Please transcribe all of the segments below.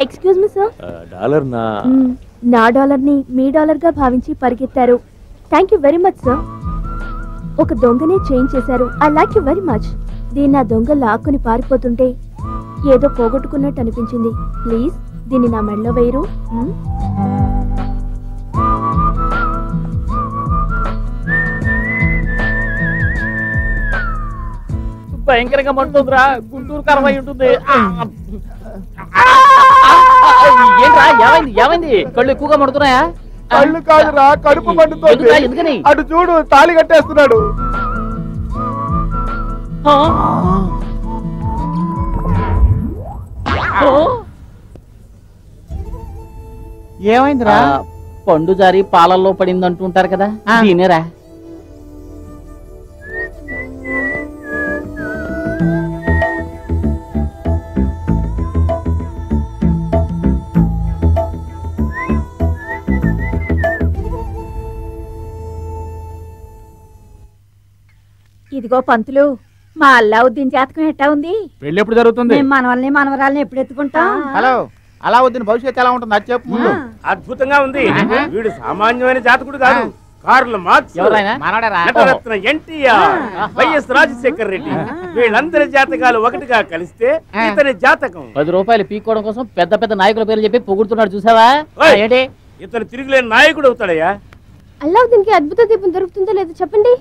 Excuse me sir. Dollar నా dollar ని మీ డాలర్ గా భావించి పరిగెత్తారు. Thank you very much sir. ఒక దొంగనే చేంజ్ చేశారు. I like you very much. దీన్ని ఆ దొంగ లాక్కుని పారిపోతుంటే ఏదో పోగొట్టుకున్నట్టు అనిపించింది. ప్లీజ్ దీన్ని నా మెడలో వేయరు. భయంకరంగా మంటుందిరా. గుంటూరు కరవై ఉంటుంది. ఏంట్రా ఏమైంది ఏమైంది? కళ్ళు ఎక్కువగా మండుతున్నాయా? కళ్ళు కాదురా, కడుపు మండుతోంది. ఎందుకని? అటు చూడు, తాళి కట్టేస్తున్నాడు. ఏమైందిరా? పండు జారి పాలల్లో పడింది అంటుంటారు కదా, దీనేరా. ఇదిగో పంతులు, మా అల్లావుద్దీన్ జాతకం ఎట్టా ఉంది? పెళ్లి ఎప్పుడు జరుగుతుంది? మనవల్ని మనవరాల్ని ఎప్పుడు ఎత్తుకుంటాం? హలో, అలావుద్దీన్ భవిష్యత్తు ఎలా ఉంటుంది అది చెప్పు. అద్భుతంగా ఉంది. వీడు సామాన్యమైన జాతకుడు కాదు. కార్ల మార్క్స్, నటరత్న ఎన్టీఆర్, వైఎస్ రాజశేఖర్ రెడ్డి, వీళ్ళందరి జాతకాలు ఒకటిగా కలిస్తే ఇతని జాతకం. 10 రూపాయలు పీక్కోవడం కోసం పెద్ద పెద్ద నాయకుల పేరు చెప్పి పొగుడుతున్నాడు, చూసావా? ఏంటి ఇతను తిరుగులేని నాయకుడు అవుతాడయ్యా. అల్లావుద్దీన్ కి అద్భుత దీపం దొరుకుతుందో లేదో చెప్పండి.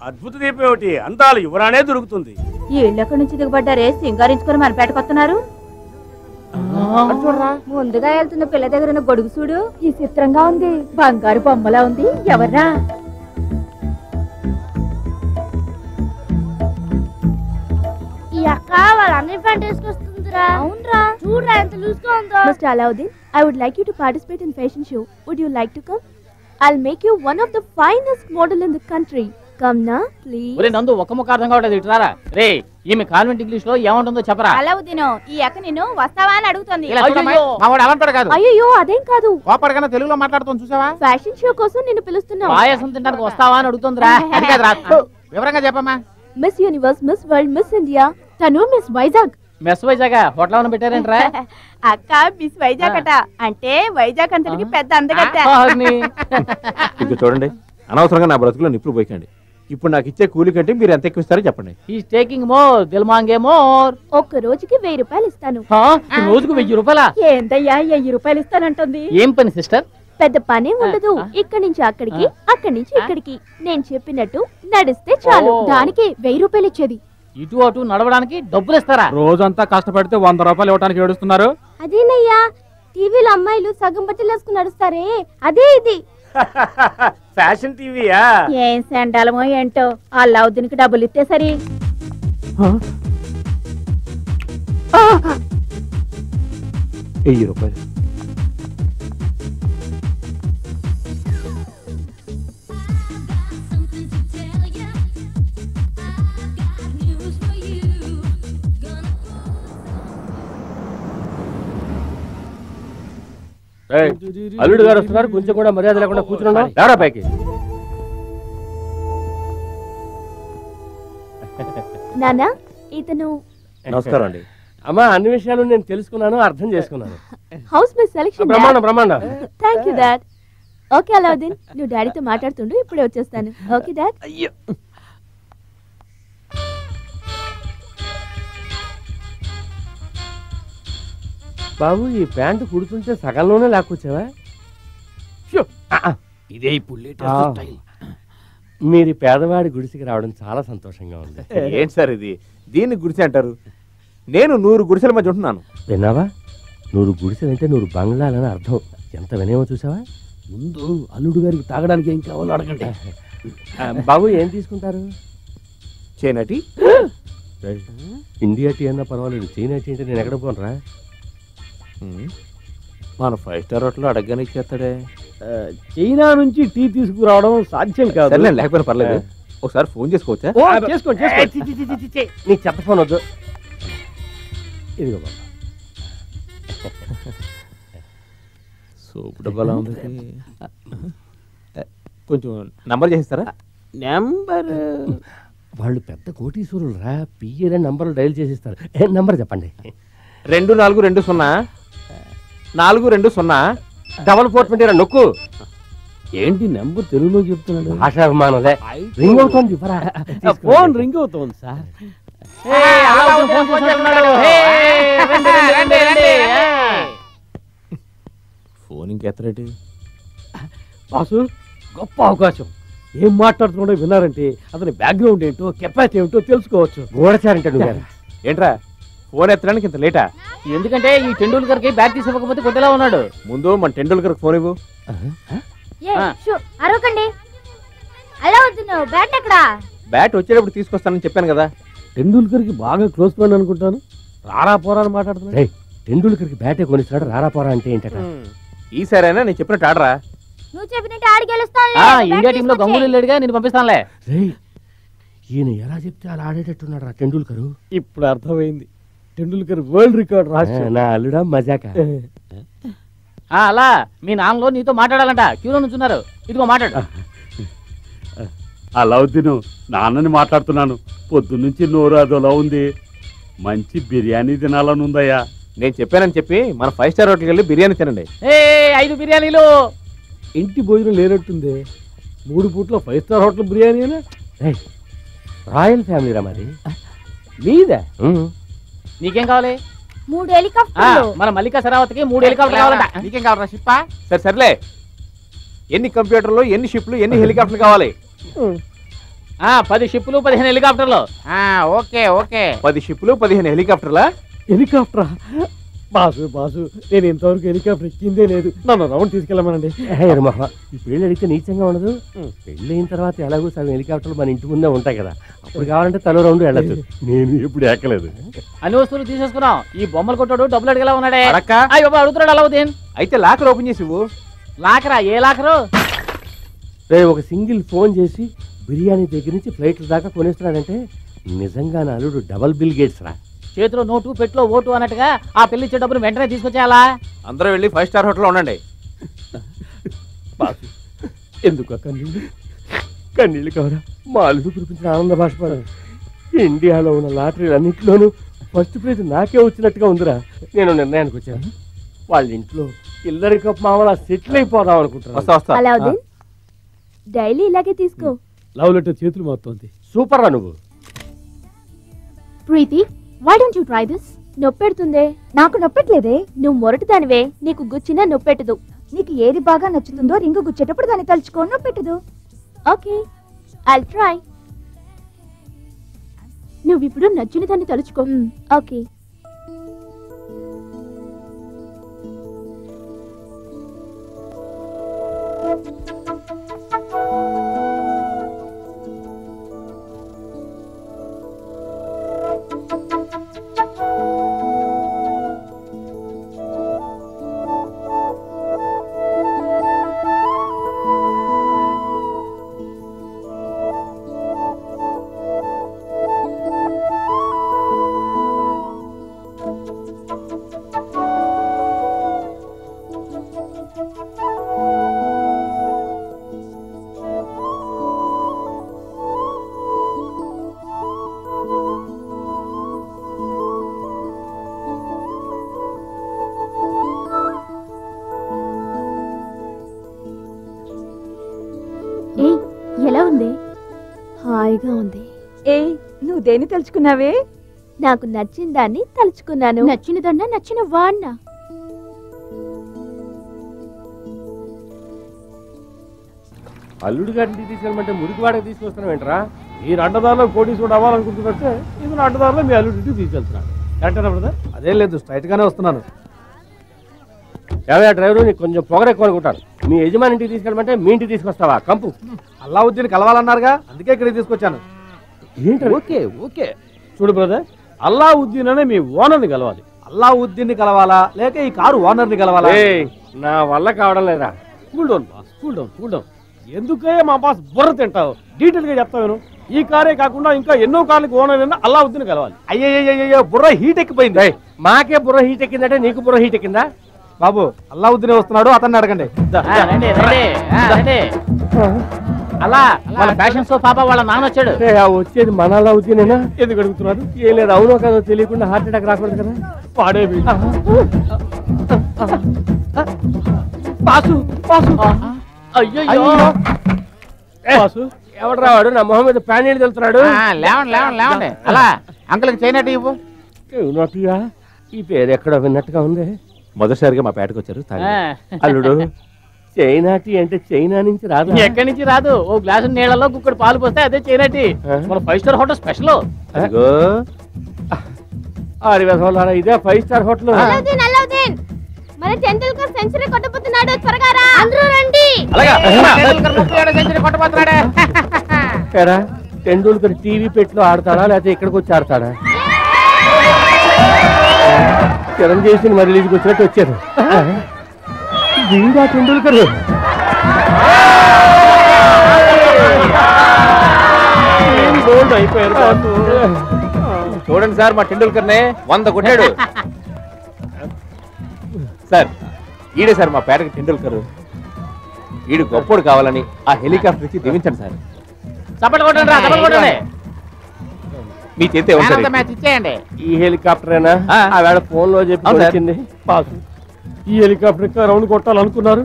అద్భుత దీపం ఏమిటి, అందాల యువరానే దొరుకుతుంది. ఈ ఇళ్ళెక్కడి నుంచి దిగబడ్డారే, సింగారించుకుని మన పేటకొస్తున్నారు. ముందుగా వెళ్తున్న పిల్ల దగ్గర గొడుగు చూడు, ఈ చిత్రంగా ఉంది. బంగారు బొమ్మలా ఉంది. ఎవర్రా? ఈ అక్క వాళ్ళ అన్ని ఫ్యాన్ తీసుకొస్తుందిరా. అవునరా, చూడరా ఎంత లూజ్ గా ఉందో. Mister Allauddin, I would like you to participate in fashion show. Would you like to come? I'll make you one of the finest model in the country. Come na, please. ఒరే నందు, ఒక్క ముక్క అర్థం కావట్లేదు, ఇటురారా. రే, ఈమె కాన్వెంట్ ఇంగ్లీష్ లో ఏమంటుందో చెప్పరా. అల్లావుద్దీన్, ఈ అక్క నిన్ను వస్తావా అని అడుగుతుంది. అయ్యో అదేం కాదు, కోపడగానే తెలుగులో మాట్లాడుతాను చూసావా? ఫ్యాషన్ షో కోసం నిన్ను పిలుస్తున్నా. పాయసం తినడానికి వస్తావా అని అడుగుతుందిరా. వివరంగా చెప్పమ్మా. Miss Universe, Miss World, Miss India. తను Miss Vizag. Mess Vizag hotel ఏమైనా పెట్టారేంట్రా? అక్క మిస్ వైజాగ్ అట, అంటే వైజాగ్ అంతటికి పెద్ద అందగత్త. ఇక చూడండి, అనవసరంగా నా బ్రతుకులో నిప్పులు పోయికండి. ఇప్పుడు నాకు ఇచ్చే కూలి కంటే మీరు ఎంత ఎక్కువ ఇస్తారో చెప్పండి. హీస్ టేకింగ్ మోర్, దిల్ మాంగే మోర్. ఒక్క రోజుకి 1000 రూపాయలు ఇస్తాను. రోజుకు 1000 రూపాయలా? ఏందయ్యా 1000 రూపాయలు ఇస్తానంటుంది? ఏం పని సిస్టర్? పెద్ద పనే ఉండదు. ఇక్కడి నుంచి అక్కడికి, అక్కడి నుంచి ఇక్కడికి నేను చెప్పినట్టు నడిస్తే చాలు. దానికి 1000 రూపాయలు ఇచ్చేది. ఇటు అటు నడవడానికి డబ్బులు ఇస్తారా? రోజంతా కష్టపడితే 100 రూపాయలు ఇవ్వడానికి ఏడుస్తున్నారు. అదేనయ్యా, టీవీలో అమ్మాయిలు సగం బట్టలు వేసుకుని నడుస్తారే, అదే ఇది. ఫ్యాషన్ టీవీయా? ఏం సెండాలమో ఏంటో, అల్లావుద్దీన్కి డబ్బులు ఇస్తే సరి. 1000 రూపాయలు. అల్లుడు గారు వస్తున్నారు, కొంచెం కూడా మర్యాద లేకుండా కూర్చున్నాం. ఎవరా పైకి? నానా, ఇతను. నమస్కారం అండి. అమ్మా, అన్ని విషయాలు నేను తెలుసుకున్నాను, అర్థం చేసుకున్నాను. హౌస్ మీ సెలక్షన్. బ్రహ్మాండం. Thank you dad. Okay Allauddin, నువ్వు డాడీతో మాట్లాడుతుండు, ఇప్పుడే వచ్చేస్తాను. Okay dad. బాబు, ఈ ప్యాంటు కుడుతుంటే సగంలోనే లాక్కొచ్చావా? ఇదే ఇప్పుడు లేటెస్ట్ స్టైల్. మీరు పేదవాడి గుడిసికి రావడం చాలా సంతోషంగా ఉంది. ఏంటి సార్ ఇది? దీన్ని గుడిసె అంటారు? నేను 100 గుడిసెల మధ్య ఉంటున్నాను. విన్నావా? 100 గుడిసెలంటే 100 బంగ్లాలని అర్థం. ఎంత వినేమో చూసావా? ముందు అల్లుడు గారికి తాగడానికి ఏం కావాలో అడగండి. బాబు, ఏం తీసుకుంటారు? చేనటి. ఇండియా టీ అన్నా పర్వాలేదు, చైనా టీ అంటే నేను ఎక్కడ పోనరా? మన 5 స్టార్ హోటల్లో అడగగానే ఇచ్చేస్తాడే. చైనా నుంచి టీ తీసుకురావడం సాధ్యం కాదు. లేకపోయినా పర్లేదు, ఒకసారి ఫోన్ చేసుకోవచ్చా? చేసుకోండి. నీకు చెత్త ఫోన్ వద్దు. ఇదిగో బాబా. సోపు డబ్బాలా ఉంది. కొంచెం నంబర్ చేసిస్తారా? నెంబర్ వాళ్ళు పెద్ద కోటీశ్వరులు రా. పిఏ నంబర్లు డైల్ చేసిస్తారు. నెంబర్ చెప్పండి. 2420 420 డబల్ 420 నొక్కు. ఏంటి నెంబర్ తెలుగులో చెప్తున్నాడు? భాషాభిమానంలే. రింగ్ అవుతోంది. ఫోన్ రింగ్ అవుతోంది సార్. ఫోన్ ఇంకెత్తరేటి? బాసు గొప్ప అవకాశం. ఏం మాట్లాడుతున్నాడో విన్నారంటే అతని బ్యాక్గ్రౌండ్ ఏంటో కెపాసిటీ ఏంటో తెలుసుకోవచ్చు. గోడచారంటే నువ్వు ఏంట్రా ఫోన్ ఎత్తడానికి ఇంత లేటా? ఎందుకంటే ఈ టెండూల్కర్ కి బ్యాట్ తీసుకోకపోతే కొట్టేలా ఉన్నాడు. ముందు మన టెండూల్కర్ ఫోన్ ఇవ్వు. అరవకండి. అలా వద్దు, బ్యాట్ ఎక్కడా? బ్యాట్ వచ్చేటప్పుడు తీసుకొస్తానని చెప్పాను కదా. టెండూల్కర్ కి బాగా క్లోజ్ ఫ్రెండ్ అనుకుంటాను. రారా పోరా అని మాట్లాడుతున్నాడు. టెండూల్కర్కి బ్యాటే కొనిస్తాడు. రారాపోరా అంటే ఏంటట? ఈసారైనా నేను చెప్పినట్టు ఆడరా. నువ్వు చెప్పినట్టు ఆడి గెలుస్తాను. ఇండియా టీమ్ లో గంగూలీ లేడుగా, నేను పంపిస్తానులే. ఈయన ఎలా చెప్తే అలా ఆడేటట్టున్నాడు రా టెండూల్కరు. ఇప్పుడు అర్థమైంది. టెండూల్కర్ వరల్డ్ రికార్డ్ రాసి నా అల్లుడా మజాక. అలా మీ నాన్నలో నీతో మాట్లాడాలంట. క్యూలో నుంచున్నారు. ఇదిగో మాట్లాడు. అలావుద్దీను, నాన్నని మాట్లాడుతున్నాను. పొద్దున్నుంచి నోరు అదోలా ఉంది. మంచి బిర్యానీ తినాలని ఉందయ్యా. నేను చెప్పానని చెప్పి మన 5 స్టార్ హోటల్కి వెళ్ళి బిర్యానీ తినండి. 5 బిర్యానీలు. ఇంటి భోజనం లేనట్టుంది. 3 పూట్ల 5 star hotel biryani. Royal family రా మరి. మీదే? నీకేం కావాలి? 3 హెలికాప్టర్లు. మన మల్లికా సరావతికి 3 హెలికాప్టర్లు కావాలంట. నీకేం కావాలరా షిప్పా? సర్లే, ఎన్ని కంప్యూటర్లు, ఎన్ని షిప్లు, ఎన్ని హెలికాప్టర్లు కావాలి? 10 షిప్పులు 15 హెలికాప్టర్లు. Okay okay. 10 షిప్లు 15 హెలికాప్టర్లా? హెలికాప్టరా? బాసు నేను ఇంతవరకు హెలికాప్టర్ ఎక్కిందే లేదు. నన్ను రౌండ్ తీసుకెళ్ళమనండి. ఈ పెళ్లి అడిగితే నీచంగా ఉండదు. పెళ్లి అయిన తర్వాత ఎలాగో సగం హెలికాప్టర్లు మన ఇంటి ముందే ఉంటాయి కదా. అప్పుడు కావాలంటే తల రౌండ్ వెళ్ళచ్చు. నేను ఎప్పుడు ఎక్కలేదు. అన్ని వస్తువులు తీసేసుకున్నాం. ఈ బొమ్మలు కొట్టాడు డబ్బులు అడిగేలా ఉన్నాడే. అడక్క అడుగుతున్నాడు అలావుద్దీన్. అయితే లాకర్ ఓపెన్ చేసి ఇవ్వు. లాకరా? ఏ లాకరు? ఒక సింగిల్ ఫోన్ చేసి బిర్యానీ దగ్గర నుంచి ఫ్లైట్ల దాకా కొనేస్తున్నాడంటే నిజంగా నా అల్లుడు డబల్ బిల్ గేట్స్ రా. చేతిలో నోటు పెట్లో ఓటు అన్నట్టుగా ఆ పెళ్లి ఇచ్చే డబ్బులు వెంటనే తీసుకొచ్చేయాలా? అందరూ వెళ్ళి 5 స్టార్ హోటల్లో ఉండండి. బాసు ఎందుకు కన్నీళ్ళు కవరా. మా అల్లుడు కురిపించిన ఆనంద భాషపడ. ఇండియాలో ఉన్న లాటరీలు అన్నింటిలోనూ ఫస్ట్ ప్రైజ్ నాకే వచ్చినట్టుగా ఉందిరా. నేను నిర్ణయానికి వచ్చాను. వాళ్ళ ఇంట్లో ఇల్లరికప్పు మామూలు సెటిల్ అయిపోదాం అనుకుంటున్నాను. వస్తా. అలావుద్దీన్, డైలీ ఇలాగే తీసుకో. లవ్ లెటర్ చేతులు మారుతోంది. సూపర్ రా నువ్వు. ప్రీతి, why don't you try this? నొప్పెడుతుందే. నాకు నొప్పెట్లేదే. నువ్వు మొరటిదానివే, నీకు గుచ్చినా నొప్పెట్టదు. నీకు ఏది బాగా నచ్చుతుందో రింగు గుచ్చేటప్పుడు దాన్ని తలుచుకో, నొప్పెట్టదు. Okay, I'll try. నువ్విప్పుడు నచ్చిన దాన్ని తలుచుకో. ఓకే. ఎలా ఉంది? హాయిగా ఉంది. నువ్వు దేన్ని తలుచుకున్నావే? నాకు నచ్చిన దాన్ని తలుచుకున్నాను. నచ్చిన దన్నా నచ్చిన వాడినా. అల్లుడు గారిని తీసుకెళ్ళమంటే మురికివాడకి తీసుకొస్తున్నావు ఏంట్రా? మీరు అడ్డదారిలో కోటీశ్వరుడు అవ్వాలనుకుంటున్నట్టే ఇది నా అడ్డదారిలో మీ అల్లుడింటికి తీసుకెళ్తున్నాడు. కరెక్టేనా బ్రదర్? అదేం లేదు, స్ట్రైట్ గానే వస్తున్నాను. ఏవయ్యా డ్రైవరు, నీకు కొంచెం పొగరెక్కువ అనుకుంటాను. మీ యజమాని ఇంటికి తీసుకెళ్ళమంటే మీ ఇంటికి తీసుకొస్తావా? కంపు. అల్లావుద్దీన్ కలవాలన్నారుగా, అందుకే ఇక్కడికి తీసుకొచ్చాను. Okay okay. చూడు బ్రదర్, అల్లావుద్దీన్ అనే మీ ఓనర్ని కలవాలి. అల్లావుద్దీన్ కలవాలా లేక ఈ కారు ఓనర్ని కలవాలా? నా వల్ల కావడం లేదా. Cool down boss, cool down cool down. ఎందుకే మా బాస్ బుర్ర తింటావు? డీటెయిల్ గా చెప్తాను. ఈ కారే కాకుండా ఇంకా ఎన్నో కార్లకు ఓనర్ అయినా అల్లావుద్దీన్ కలవాలి. అయ్యయ్యో, బుర్ర హీట్ ఎక్కిపోయింది. మాకే బుర్ర హీట్ ఎక్కిందంటే నీకు బుర్ర హీట్ ఎక్కిందా? బాబు, అల్లావుద్దీన్ వస్తున్నాడు, అతన్ని అడగండి. అలా వాళ్ళ ఫ్యాషన్ షో పాప వాళ్ళ నాన్న వచ్చాడు. వచ్చేది మన అవుతేనేనా? ఎందుకు అడుగుతున్నారు? ఏం లేదు, అవునో కాదో తెలియకుండా హార్ట్ అటాక్ రాకూడదు కదా. పాడేవి పాసు పాసు అయ్యో పాసు ఎవడు రావాడు? నా మొహం మీద ప్యాన్ నీళ్ళు తెలుతున్నాడు. లేవండి లేవండి లేవండి. అలా అంకుల్కి చేయనట్టు ఇవ్వు. నోటిగా ఈ పేరు ఎక్కడో విన్నట్టుగా ఉంది. మొదటిసారిగా మా పేటకు వచ్చారు. అల్లుడు, చైనాటి అంటే చైనా నుంచి రాదు. ఎక్కడి నుంచి రాదు. ఓ గ్లాసు నీళ్ళలో కుక్కడు పాలు పోస్తే అదే చైనాటి. మన 5 స్టార్ హోటల్ స్పెషల్. అదిగో ఆరి వెధవలారా, ఇదే 5 స్టార్ హోటల్. మన టెండూల్కర్ సెంచరీ కొట్టబోతున్నాడు, త్వరగా రా. అందరూ రండి. టెండూల్కర్ 37 సెంచరీ కొట్టబోతున్నాడే. ఎరా, టెండూల్కర్ టీవీ పెట్లో ఆడతాడా లేకపోతే ఇక్కడికి వచ్చి ఆడతాడా? చిరంజీవి మరి రిలీజ్కి వచ్చినట్టు వచ్చారు. వీడా టెండూల్కర్? అయిపోయారు. చూడండి సార్, మా టెండూల్కర్ నే 100 కొట్టాడు. సార్ ఈడే సార్ మా పేటకి టెండూల్కర్. ఈడు గొప్పోడు కావాలని ఆ హెలికాప్టర్ ఇచ్చి దివించండి సార్. చప్పట్లు కొట్టండి రా, చప్పట్లు కొట్టండి. మీ చేతి మ్యాచ్ ఇచ్చేయండి. ఈ హెలికాప్టరేనా? ఆవేళ ఫోన్ లో చెప్పి వచ్చింది. పాసు, ఈ హెలికాప్టర్ రౌండ్ కొట్టాలనుకున్నారు.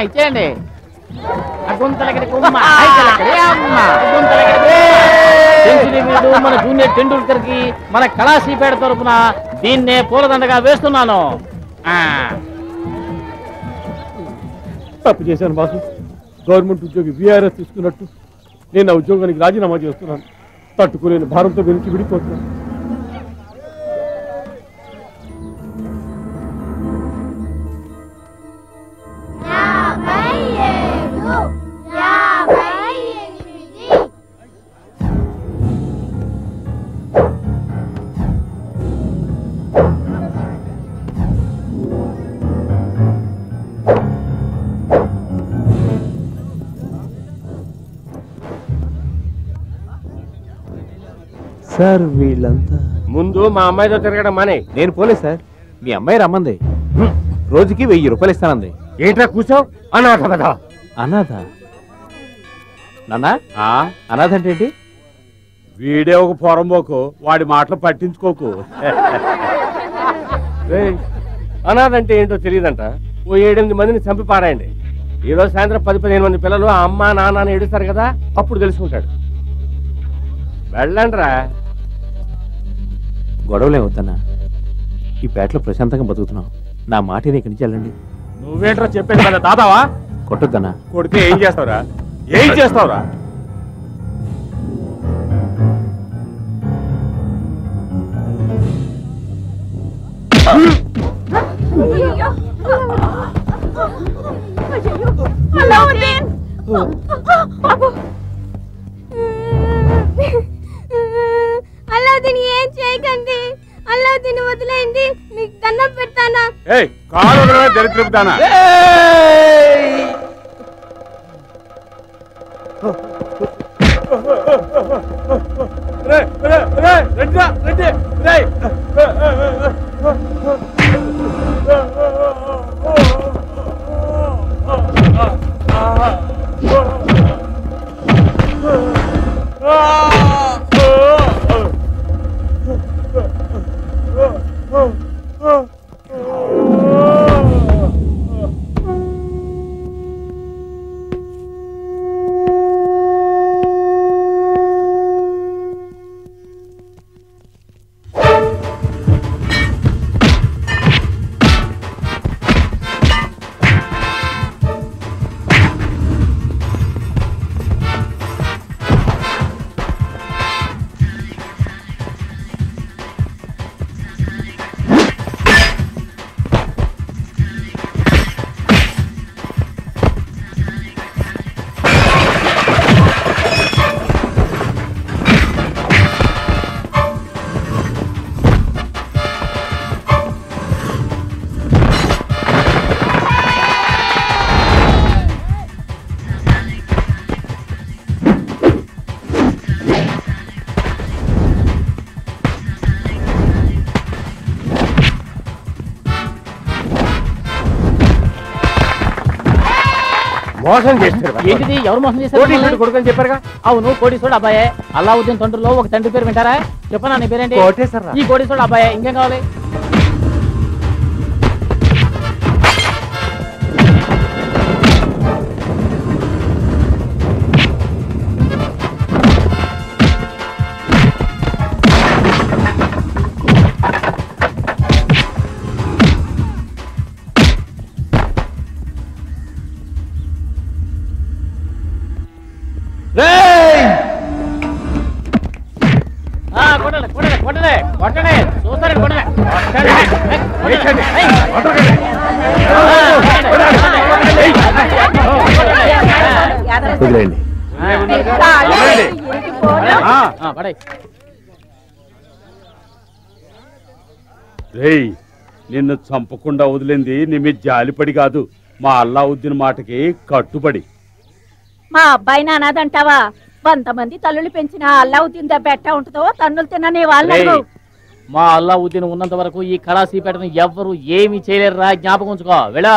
ఇచ్చేయండి. మన జూనియర్ టెండూల్కర్ కి మన కళాశీపేట తరపున దీన్నే పూలదండగా వేస్తున్నాను. తప్పు చేశాను బాసు. గవర్నమెంట్ ఉద్యోగి విఆర్ఎస్ తీసుకున్నట్టు నేను ఆ ఉద్యోగానికి రాజీనామా చేస్తున్నాను. తట్టుకోలేని భారంతో వెనక్కి విడిపోతున్నాను. సార్ వీళ్ళంతా ముందు మా అమ్మాయితో తిరగడం మానే. నేను పోలే సార్, మీ అమ్మాయి రమ్మంది. రోజుకి 1000 రూపాయలు ఇస్తానంది. ఏంట్రా కూర్చోవు? అనాథ కదా. అనాథ? నాన్న, అనాథ అంటే ఏంటి? వీడే ఒక పొరంబోకు, వాడి మాటలు పట్టించుకోకు. అనాథ అంటే ఏంటో తెలియదంట. ఓ 7-8 మందిని చంపి పారాయండి. ఈరోజు సాయంత్రం 10-15 మంది పిల్లలు అమ్మ నాన్న అని ఏడుస్తారు కదా, అప్పుడు తెలుసుకుంటాడు. వెళ్ళండి రా. గొడవలే వద్దన్నా, ఈ పేటలో ప్రశాంతంగా బతుకుతున్నాం. నా మాటని ఇక్కడి నుంచి వెళ్ళండి. నువ్వేంట్రా చెప్పేది కదా దాదావా? కొట్టొద్దన్నా. కొడితే ఏం చేస్తావురా? ఏం చేస్తావురా? అల్లావుద్దీన్ ఏం చేయకండి. అల్లావుద్దీన్ వదిలేయండి, మీకు దండం పెడతానా. కాలు దరిద్రపుతానా? మోసం చేస్తారు ఏంటిది ఎవరు మోసం చేశారు కోటీశ్వరుడు కొడుకు అని చెప్పారుగా. అవును కోటీశ్వరుడు అబ్బాయే. అల్లావుద్దీన్ తండ్రిలో ఒక తండ్రి పేరు వింటారా? చెప్పనా నీ పేరేంటి? కోటేశ్వరరావు. ఈ కోటీశ్వరుడు అబ్బాయే. ఇంకేం కావాలి? కొట్టండి కొట్టండి కొట్టండి కొట్టండి చూస్తారండి కొట్టండి వదిలేయండి. పడే. రేయ్ నిన్ను చంపకుండా వదిలింది నీ మీద జాలిపడి కాదు, మా అల్లావుద్దీన్ మాటకి కట్టుబడి. మా అబ్బాయి నానాదంటావా? 100 మంది తల్లులు పెంచిన అల్లావుద్దీన్ దెబ్బ ఎట్టా ఉంటుందో తన్నులు తినని వాళ్ళు. మా అల్లావుద్దీన్ ఉన్నంత వరకు ఈ కళాసీపేటను ఎవ్వరు ఏమీ చేయలేరురా, జ్ఞాపకం ఉంచుకో. వెళ్ళా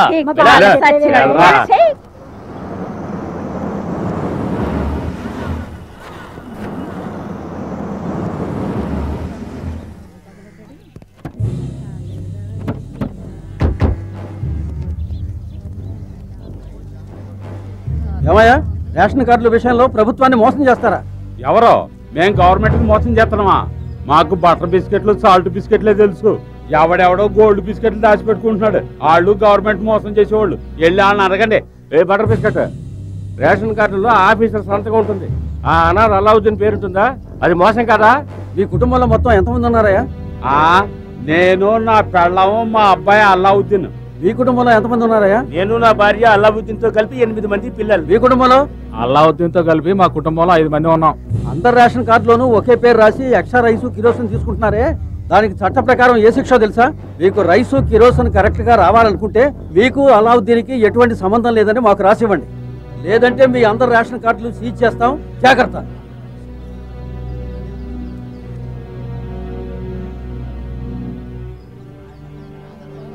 ఏమయ్యా, రేషన్ కార్డుల విషయంలో ప్రభుత్వాన్ని మోసం చేస్తారా? ఎవరో మేం గవర్నమెంట్ కి మోసం చేస్తున్నామా? మాకు బటర్ బిస్కెట్లు సాల్ట్ బిస్కెట్లే తెలుసు. ఎవడెవడో గోల్డ్ బిస్కెట్లు దాచిపెట్టుకుంటున్నాడు. వాళ్ళు గవర్నమెంట్ మోసం చేసేవాళ్ళు. వెళ్ళి వాళ్ళని అడగండి. ఏ బటర్ బిస్కెట్ రేషన్ కార్డులో ఆఫీసర్ సంతకం ఉంటుంది. ఆ అనాథ అల్లావుద్దీన్ పేరుంటుందా? అది మోసం కదా? మీ కుటుంబంలో మొత్తం ఎంతమంది ఉన్నారయ్యా? నేను, నా పెళ్ళము, మా అబ్బాయి అల్లావుద్దీన్. మీ కుటుంబంలో ఎంతమంది ఉన్నారయ్యా? నేను నా భార్య అల్లావుద్దీన్ తో కలిపి 8 మంది పిల్లలు. మీ కుటుంబంలో? అల్లావుద్దీన్ తో కలిపి మా కుటుంబంలో 5 మంది ఉన్నాం. అందరు రేషన్ కార్డులోనూ ఒకే పేరు రాసి ఎక్స్ట్రా రైసు కిరోసిన్ తీసుకుంటున్నారే, దానికి చట్ట ప్రకారం ఏ శిక్ష తెలుసా? మీకు రైసు కిరోసిన్ కరెక్ట్ గా రావాలనుకుంటే మీకు అల్లావుద్దీన్కి ఎటువంటి సంబంధం లేదని మాకు రాసివ్వండి. లేదంటే మీ అందరు రేషన్ కార్డులు సీజ్ చేస్తాం. జాగ్రత్త.